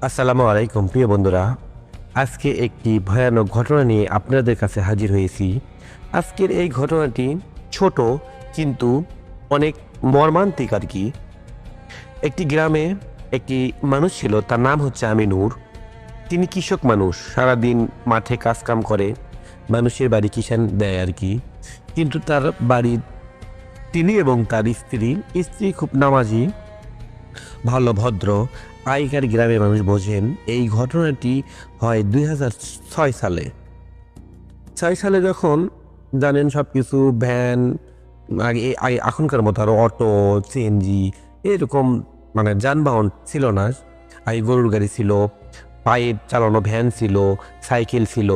আসসালামু আলাইকুম প্রিয় বন্ধুরা। আজকে একটি ভয়ানক ঘটনা নিয়ে আপনাদের কাছে হাজির হয়েছি। আজকের এই ঘটনাটি ছোট কিন্তু অনেক মর্মান্তিক আর কি। একটি গ্রামে একটি মানুষ ছিল, তার নাম হচ্ছে আমিনুর। তিনি কৃষক মানুষ, সারাদিন মাঠে কাজকাম করে, মানুষের বাড়ি কিষান দেয় আর কি। কিন্তু তার বাড়ি, তিনি এবং তার স্ত্রী খুব নামাজি, ভালো ভদ্র। আগেকার গ্রামের মানুষ বোঝেন। এই ঘটনাটি হয় 2006 সালে। 6 সালে যখন জানেন সব কিছু ভ্যান, এখনকার মতো আরো অটো, সিএনজি এরকম মানে যানবাহন ছিল না। আগে গরুর গাড়ি ছিল, পায়ে চালানো ভ্যান ছিল, সাইকেল ছিল।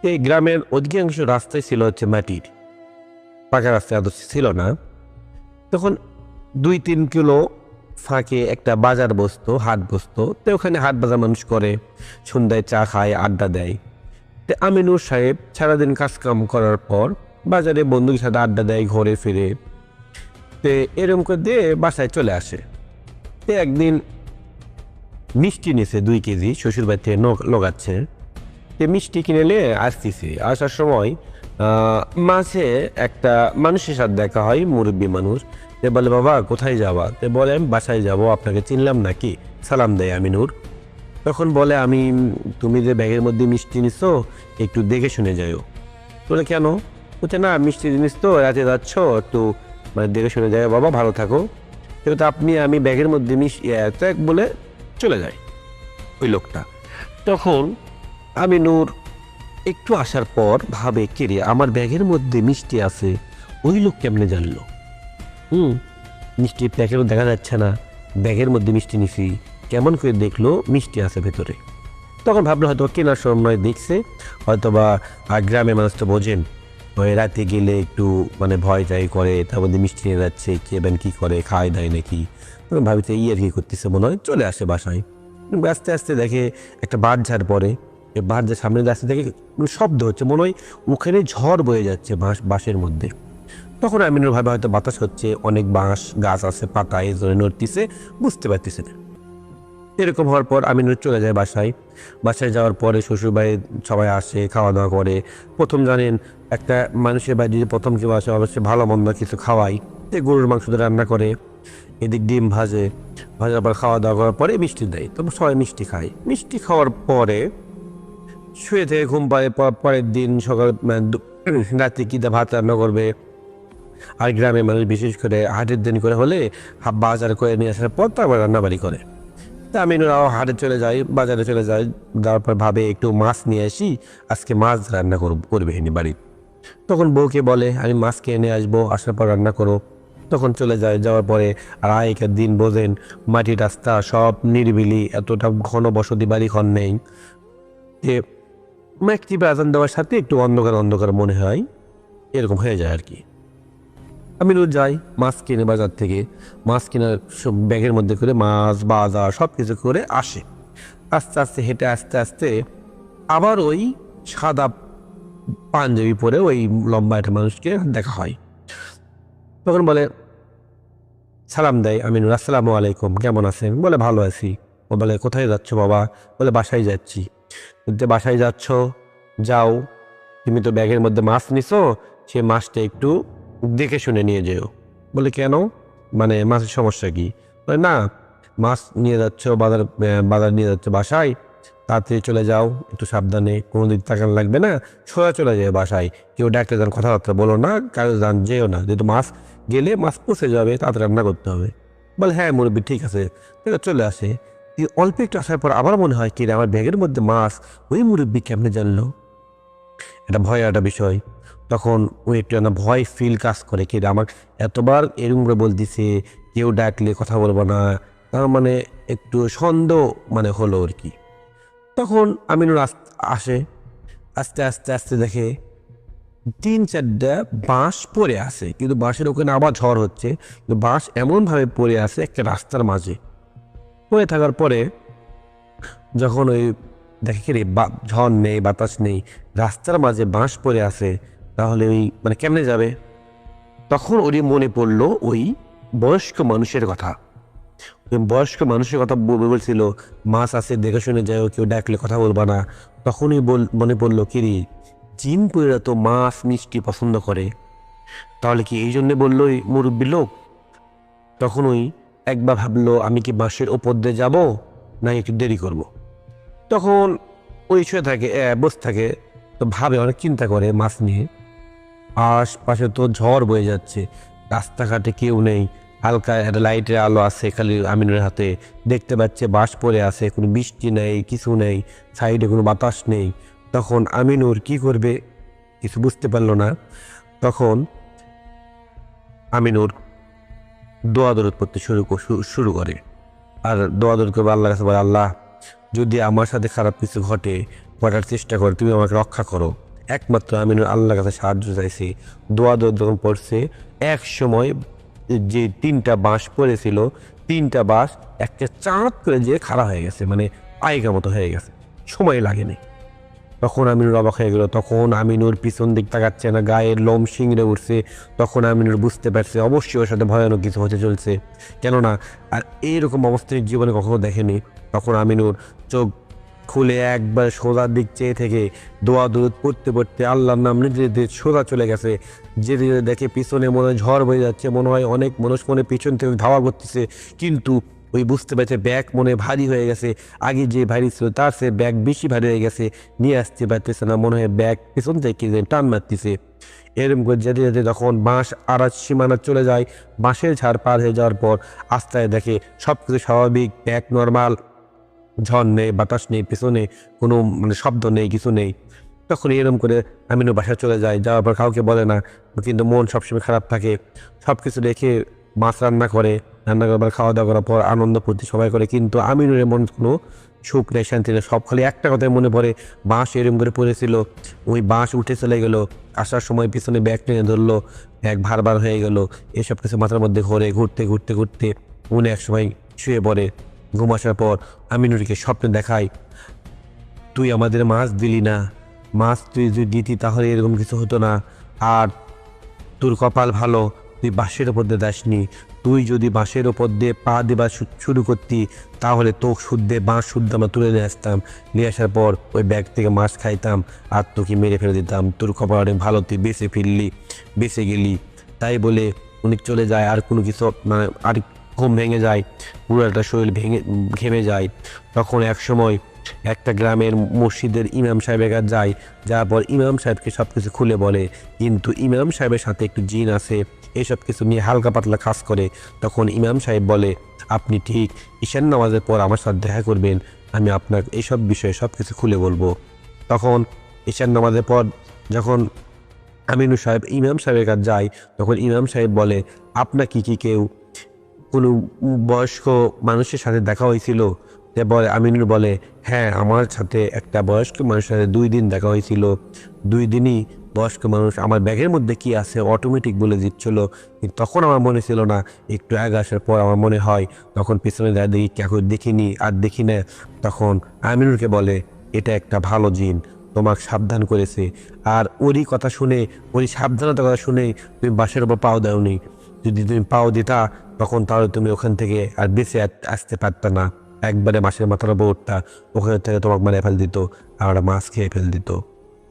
এই গ্রামের অধিকাংশ রাস্তায় ছিল হচ্ছে মাটির, পাকা রাস্তা এত ছিল না। তখন 2-3 কিলো ফাঁকে একটা বাজার বসতো, হাট বসতো। তো ওখানে হাট বাজার মানুষ করে, সন্ধ্যায় চা খায়, আড্ডা দেয়। তো আমিনুর সাহেব সারাদিন কাজকাম করার পর বাজারে বন্ধুদের সাথে আড্ডা দেয়, ঘরে ফিরে। তো এরকম করে দিয়ে বাসায় চলে আসে। তো একদিন মিষ্টি নিছে 2 কেজি, শ্বশুর বাড়ি থেকে লোগাচ্ছে। তো মিষ্টি কিনে নিয়ে আসতেছে, আসার সময় মাঝে একটা মানুষের সাথে দেখা হয়, মুরব্বী মানুষ। তে বলে, বাবা কোথায় যাবা? তে বলে, আমি বাসায় যাব, আপনাকে চিনলাম নাকি? সালাম দেয় আমিনুর। তখন বলে, তুমি যে ব্যাগের মধ্যে মিষ্টি নিছো, একটু দেখে শুনে যাও। বলে, কেন? বলছে, না মিষ্টি জিনিস তো, রাতে যাচ্ছ, একটু মানে দেখে শুনে যাও বাবা, ভালো থাকো। তো আমি ব্যাগের মধ্যে মিষ্টি বলে চলে যায় ওই লোকটা। তখন আমিনুর একটু আসার পর ভাবে, কেরে আমার ব্যাগের মধ্যে মিষ্টি আছে, ওই লোক কেমনে জানলো? মিষ্টির প্যাকেটও দেখা যাচ্ছে না, ব্যাগের মধ্যে মিষ্টি নিছি, কেমন করে দেখলো মিষ্টি আছে ভেতরে? তখন ভাবলো হয়তো কেনার সময় দেখছে, হয়তো বা গ্রামের মানুষ তো বোঝেন, ওই রাতে গেলে একটু মানে ভয় যায় করে, তার মধ্যে মিষ্টি নিয়ে যাচ্ছে, কেবেন কি করে, খায় দায় নাকি। তখন ভাবিতে আর কি করতেছে মনে হয়, চলে আসে বাসায়। আস্তে আস্তে দেখে একটা বাঁশঝাড় পড়ে। বাঁশঝাড় সামনে আসতে দেখে শব্দ হচ্ছে, মনে হয় ওখানে ঝড় বয়ে যাচ্ছে বাঁশের মধ্যে। তখন আমিনুর ভাবে হয়তো বাতাস হচ্ছে, অনেক বাঁশ গাছ আছে, পাতা এই জন্য নড়তিছে, বুঝতে পারতেছে না। এরকম হওয়ার পর আমিনুর চলে যায় বাসায়। বাসায় যাওয়ার পরে শ্বশুরবাড়ির সবাই আসে, খাওয়া দাওয়া করে। প্রথম জানেন, একটা মানুষের বাড়ি যদি প্রথম কেউ আসে, অবশ্যই ভালো মন্দ কিছু খাওয়াই। গরুর মাংস রান্না করে, এদিক ডিম ভাজার পর খাওয়া দাওয়া করার পরে মিষ্টি দেয়। তো সবাই মিষ্টি খায়। মিষ্টি খাওয়ার পরে শুয়ে থেকে ঘুম পায়। পরের দিন সকাল রাত্রে কিদা ভাত রান্না করবে। আর গ্রামের মানুষ বিশেষ করে হাটের দিন করে হলে বাজার করে নিয়ে আসার পর তারপর রান্নাবাড়ি করে। তা আমিনুরাও হাটে চলে যায়, বাজারে চলে যায়। তারপর ভাবে একটু মাছ নিয়ে আসি, আজকে মাছ রান্না করবে হেনি বাড়ির। তখন বউকে বলে, আমি মাছ কিনে নিয়ে আসবো, আসার পর রান্না করো। তখন চলে যায়। যাওয়ার পরে আর আগেকার দিন বোঝেন, মাটির রাস্তা, সব নিরিবিলি, এতটা ঘন বসতি বাড়ি ঘর নেই। যে একটি আজান দেওয়ার সাথে একটু অন্ধকার অন্ধকার মনে হয়, এরকম হয়ে যায় আর কি। আমিনুর যাই মাছ কিনে বাজার থেকে, মাছ কেনার সব ব্যাগের মধ্যে করে মাছ বাজার সব কিছু করে আসে। আস্তে আস্তে হেঁটে আস্তে আস্তে আবার ওই সাদা পাঞ্জাবি পরে ওই লম্বা একটা মানুষকে দেখা হয়। তখন বলে, সালাম দেয় আমিনুর, আসসালামু আলাইকুম, কেমন আছেন? বলে, ভালো আছি। ও বলে, কোথায় যাচ্ছ বাবা? বলে, বাসায় যাচ্ছি। বলতে, বাসায় যাচ্ছ, যাও, তুমি তো ব্যাগের মধ্যে মাছ নিছো, সে মাছটা একটু দেখে শুনে নিয়ে যেও। বলে, কেন? মানে মাছের সমস্যা কি? বলে, না, মাছ নিয়ে যাচ্ছ বাজার নিয়ে যাচ্ছ বাসায়, তাড়াতাড়ি চলে যাও, একটু সাবধানে, কোনো দিক তাকান লাগবে না, সোজা চলে যায় বাসায়, কেউ ডাকতে যান কথাবার্তা বলো না, কারো যান যেও না, যেহেতু মাছ গেলে মাছ পচে যাবে, তাড়াতাড়ি রান্না করতে হবে। বলে, হ্যাঁ মুরব্বি ঠিক আছে। চলে আসে। অল্প একটু আসার পর আবার মনে হয়, কি রে আমার ব্যাগের মধ্যে মাছ, ওই মুরব্বি কেমনে জানলো? এটা ভয় একটা বিষয়। তখন ওই একটু একটা ভয় ফিল কাজ করে, কি আমার এতবার এরকম করে বলতেছে, কেউ ডাকলে কথা বলবো না, তার মানে একটু সন্দেহ মানে হলো আর কি। তখন আমিনুর আসে, আস্তে আস্তে আস্তে দেখে 3-4টা বাঁশ পড়ে আছে, কিন্তু বাঁশের ওখানে আবার ঝড় হচ্ছে, কিন্তু বাঁশ এমনভাবে পড়ে আছে একটা রাস্তার মাঝে। পড়ে থাকার পরে যখন ওই দেখে কি রে, ঝড় নেই, বাতাস নেই, রাস্তার মাঝে বাঁশ পড়ে আছে, তাহলে ওই মানে কেমনে যাবে? তখন ওরই মনে পড়লো ওই বয়স্ক মানুষের কথা। বয়স্ক মানুষের কথা বলছিল, মাছ আছে দেখে শুনে যাও, কেউ ডাকলে কথা বলবা না। তখনই মনে পড়লো, কিরে জিন পুয়েরা তো মাছ মিষ্টি পছন্দ করে, তাহলে কি এই জন্যে বললো ওই মুরব্বী লোক? তখনই একবার ভাবলো, আমি কি বাঁশের ওপর দিয়ে যাবো না একটু দেরি করব। তখন ওই শুয়ে থাকে, বসে থাকে, তো ভাবে, অনেক চিন্তা করে মাছ নিয়ে। আশপাশে তো ঝড় বয়ে যাচ্ছে, রাস্তাঘাটে কেউ নেই, হালকা একটা লাইটের আলো আছে খালি আমিনুর হাতে, দেখতে পাচ্ছে বাঁশ পড়ে আছে, কোনো বৃষ্টি নেই, কিছু নেই, সাইডে কোনো বাতাস নেই। তখন আমিনুর কি করবে কিছু বুঝতে পারলো না। তখন আমিনুর দোয়া দরুদ পড়তে শুরু করে, আর দোয়া দরুদ করবে আল্লাহর কাছে, বলে, আল্লাহ যদি আমার সাথে খারাপ কিছু ঘটার চেষ্টা করে, তুমি আমাকে রক্ষা করো। একমাত্র আমিনুর আল্লাহর কাছে সাহায্য চাইছি। দোয়া দরুদ যখন পড়ছে, এক সময় যে 3টা বাঁশ পড়েছিল, 3টা বাঁশ একটা চাঁদ করে যে খাড়া হয়ে গেছে, মানে পাইকা মতো হয়ে গেছে, সময় লাগেনি। তখন আমিনুর অবাক হয়ে গেল। তখন আমিনুর পিছন দিক তাকাচ্ছে না, গায়ের লোম শিংড়ে উঠছে। তখন আমিনুর বুঝতে পারছে অবশ্যই ওর সাথে ভয়ানক কিছু হতে চলছে, কেননা আর এইরকম অবস্থায় জীবনে কখনো দেখেনি। তখন আমিনুর চোখ খুলে একবার সোজার দিক চেয়ে থেকে দোয়া দরুদ পড়তে পড়তে আল্লাহর নাম নিতে নিতে সোজা চলে গেছে। যেতে যেতে দেখে পিছনে মনে হয় ঝড় বয়ে যাচ্ছে, মনে হয় অনেক মানুষ মনে পিছন থেকে ধাওয়া করতেছে, কিন্তু ওই বুঝতে পারছে ব্যাগ মনে ভারী হয়ে গেছে, আগে যে ভারী ছিল তার সে ব্যাগ বেশি ভারী হয়ে গেছে, নিয়ে আসতে পারতেছে না, মনে হয় ব্যাগ পিছন থেকে টান মারতেছে। এরকম করে যেতে যেতে তখন বাঁশ আড়ার সীমানা চলে যায়। বাঁশের ঝাড় পার হয়ে যাওয়ার পর আস্তায় দেখে সব কিছু স্বাভাবিক, ব্যাগ নর্মাল, ঝড় নেই, বাতাস নেই, পিছনে কোনো মানে শব্দ নেই, কিছু নেই। তখন এরকম করে আমিনও বাসায় চলে যায়, যাওয়ার পর কাউকে বলে না, কিন্তু মন সবসময় খারাপ থাকে। সব কিছু রেখে মাছ রান্না করবার খাওয়া দাওয়া করার পর আনন্দ ফুর্তি সবাই করে, কিন্তু আমিনুর মন কোনো সুখ নেই, শান্তি নেই। সব খালি একটা কথাই মনে পড়ে, বাঁশ এরম করে পড়েছিল, ওই বাঁশ উঠে চলে গেলো, আসার সময় পিছনে ব্যাগ টেনে ধরলো, ব্যাগ ভার হয়ে গেল। এসব কিছু মাথার মধ্যে ঘুরতে ঘুরতে ঘুরতে উনি একসময় শুয়ে পড়ে। ঘুম আসার পর আমিনুরকে স্বপ্নে দেখায়, তুই আমাদের মাছ দিলি না, মাছ তুই যদি দিতি তাহলে এরকম কিছু হতো না, আর তোর কপাল ভালো, তুই বাঁশের ওপর দিয়ে দাসনি, তুই যদি বাঁশের ওপর দিয়ে পা দেবা শুরু করতি তাহলে তোকে শুদ্ধে বাঁশ শুদ্ধ আমরা তুলে নিয়ে আসতাম, নিয়ে আসার পর ওই ব্যাগ থেকে মাছ খাইতাম আর তোকে মেরে ফেলে দিতাম, তোর কপাল অনেক ভালো, তুই বেঁচে গেলি। তাই বলে উনি চলে যায়, আর কোনো কিছু মানে আর ঘুম ভেঙে যায়, পুরো একটা শরীর ঘেমে যায়। তখন এক সময় একটা গ্রামের মসজিদের ইমাম সাহেবের কাছে যায়, যাওয়ার পর ইমাম সাহেবকে সব কিছু খুলে বলে, কিন্তু ইমাম সাহেবের সাথে একটু জিন আছে, এসব কিছু নিয়ে হালকা পাতলা কাজ করে। তখন ইমাম সাহেব বলে, আপনি ঠিক ঈশান নামাজের পর আমার সাথে দেখা করবেন, আমি আপনার এইসব বিষয়ে সব কিছু খুলে বলবো। তখন ঈশান নামাজের পর যখন আমিনু সাহেব ইমাম সাহেবের কাছে যায়, তখন ইমাম সাহেব বলে, আপনার কি কেউ কোনো বয়স্ক মানুষের সাথে দেখা হয়েছিল? বলে আমিনুর বলে, হ্যাঁ আমার সাথে একটা বয়স্ক মানুষের সাথে 2 দিন দেখা হয়েছিল, 2 দিনই বয়স্ক মানুষ আমার ব্যাগের মধ্যে কি আছে অটোমেটিক বলে দিচ্ছিল, কিন্তু তখন আমার মনে ছিল না, একটু আগে আসার পর আমার মনে হয়, তখন পিছনে দেখি কাউকে দেখিনি আর দেখি না। তখন আমিনুরকে বলে, এটা একটা ভালো জিন, তোমাকে সাবধান করেছে, আর ওরই কথা শুনে, ওরই সাবধানতার কথা শুনে তুমি বাসের ওপর পাও দাওনি, যদি তুমি পাও দিতা তখন তাহলে তুমি ওখান থেকে আর বেঁচে আসতে পারতা না, একবারে মাছের মাথার উপর উঠতা, ওখান থেকে তোমাকে মেরে ফেল দিত আর ওরা মাছ খেয়ে ফেল দিত।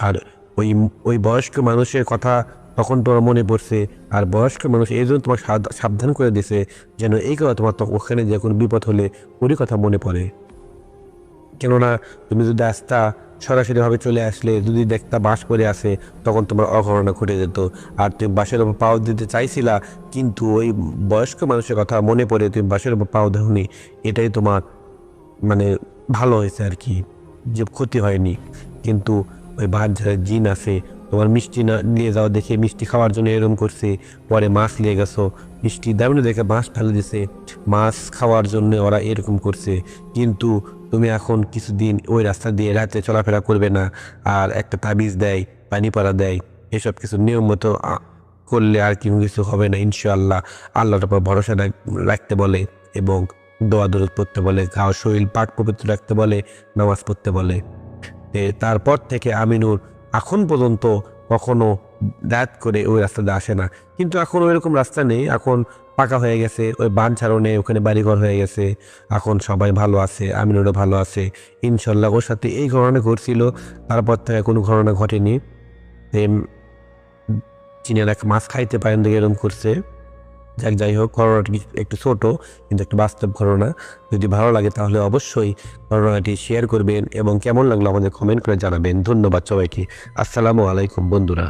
আর ওই ওই বয়স্ক মানুষের কথা তখন তোমার মনে পড়ছে, আর বয়স্ক মানুষ এই জন্য তোমার সাবধান করে দিছে, যেন এই কথা তোমার ওখানে যে কোনো বিপদ হলে ওরই কথা মনে পড়ে। কেননা তুমি যদি আসতা সরাসরিভাবে চলে আসলে, যদি দেখতা বাঁশ পড়ে আসে, তখন তোমার অঘটনা ঘটে যেত। আর তুমি বাঁশের ওপর পাও দিতে চাইছিলা, কিন্তু ওই বয়স্ক মানুষের কথা মনে পড়ে তুমি বাঁশের ওপর পাও দেওনি, এটাই তোমার মানে ভালো হয়েছে আর কি, যে ক্ষতি হয়নি। কিন্তু ওই বাঁশ ঝাড়ের জিন আছে, তোমার মিষ্টি না নিয়ে যাওয়া দেখে মিষ্টি খাওয়ার জন্য এরকম করছে, পরে মাছ নিয়ে গেছো, মিষ্টি দামি দেখে মাছ ফেলে দিছে, মাছ খাওয়ার জন্য ওরা এরকম করছে। কিন্তু তুমি এখন কিছুদিন ওই রাস্তা দিয়ে রাতে চলাফেরা করবে না, আর একটা তাবিজ দেয়, পানি পড়া দেয়, এসব কিছু নিয়ম মতো করলে আর কিছু হবে না ইনশাআল্লাহ। আল্লাহর উপর ভরসা রাখতে বলে এবং দোয়া দরুদ পড়তে বলে, শরীর পাক পবিত্র রাখতে বলে, নামাজ পড়তে বলে। তারপর থেকে আমিনুর এখন পর্যন্ত কখনো রাত করে ওই রাস্তাতে আসে না। কিন্তু এখন ওইরকম রাস্তা নেই, এখন পাকা হয়ে গেছে, ওই বান ছাড়নে ওখানে বাড়িঘর হয়ে গেছে, এখন সবাই ভালো আছে, আমিনুরও ভালো আছে ইনশাল্লাহ। ওর সাথে এই ঘটনা ঘটছিল, তারপর থেকে কোনো ঘটনা ঘটেনি। চীনের এক মাছ খাইতে পারেন দেখে এরকম করছে। যাই হোক, ঘটনাটি একটু ছোট কিন্তু একটু বাস্তব ঘটনা। যদি ভালো লাগে তাহলে অবশ্যই ঘটনাটি শেয়ার করবেন এবং কেমন লাগলো আমাদের কমেন্ট করে জানাবেন। ধন্যবাদ সবাইকে। আসসালামু আলাইকুম বন্ধুরা।